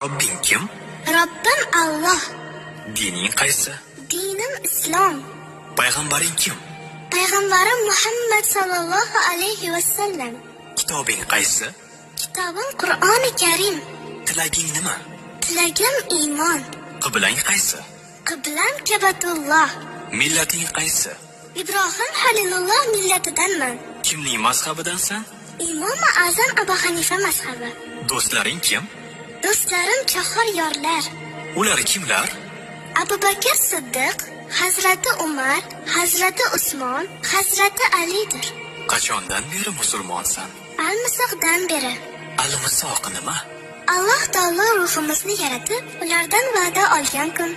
Robbing kim? Robbim Alloh. Dining qaysi? Dinim Islom. Payg'ambaring kim? Payg'ambarim Muhammad sallallohu alayhi va sallam. Kitobing qaysi? Kitobim Qur'oni Karim. Tilaging nima? Tilagim iymon. Qiblang qaysi? Qiblam Kabatulloh. Millating qaysi? Ibrohim Halilulloh millatidanman. Kimning mazhabidansan? Imom Azam Abu Hanifa mazhabi. Do'stlaring kim? Do'stlarim chahor yorlar. Ular kimlar? Abu Bakr Siddiq, Hazrati Umar, Hazrati Usmon, Hazrati Alidir. Qachondan beri musulmonsan? Al-Misoqdan beri. Al-Misoq nima? Alloh taolo ruhimizni yaratib, ulardan va'da olgan kun.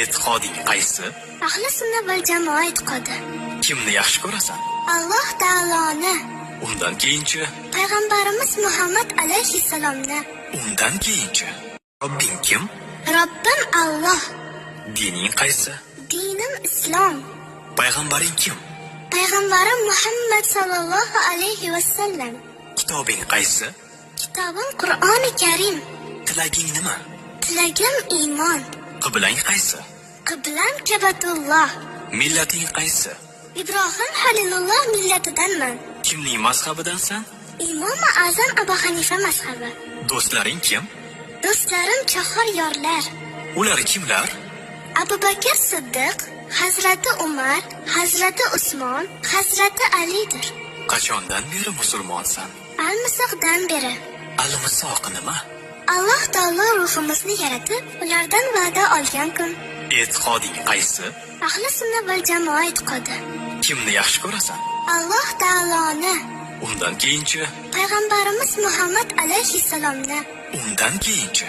E'tiqoding qaysi? Ahli sunna val jamoa e'tiqodi. Kimni yaxshi ko'rasan? Alloh taoloni, Undan keyinchi? payg'ambarimiz Muhammad alayhi salomni. Undan keyinchi? Robbing kim? Robbim Alloh. Dining qaysi? Dinim Islom. Payg'ambaring kim? Payg'ambarim Muhammad sallallohu alayhi va sallam. Kitobing qaysi? Kitobim Qur'oni Karim. Tilaging nima? Tilagim iymon. Qiblang qaysi? Qiblam Kabatulloh. Millating qaysi? Ibrohim Halilulloh millatidanman. Kimning mazhabidansan? Imom Azam Abu Hanifa mazhabi. Do'stlaring kim? Do'stlarim chahor yorlar. Ular kimlar? Abu Bakr Siddiq, Hazrati Umar, Hazrati Usmon, Hazrati Alidir. Qachondan beri musulmonsan? Al-Misoqdan beri. Al-Misoq nima? Alloh taolo ruhimizni yaratib, ulardan va'da olgan kun. E'tiqoding qaysi? Ahli sunna val jamoa e'tiqodi. Kimni yaxshi ko'rasan? Alloh taoloni, Undan keyinchi? payg'ambarimiz Muhammad alayhi salomni. Undan keyinchi?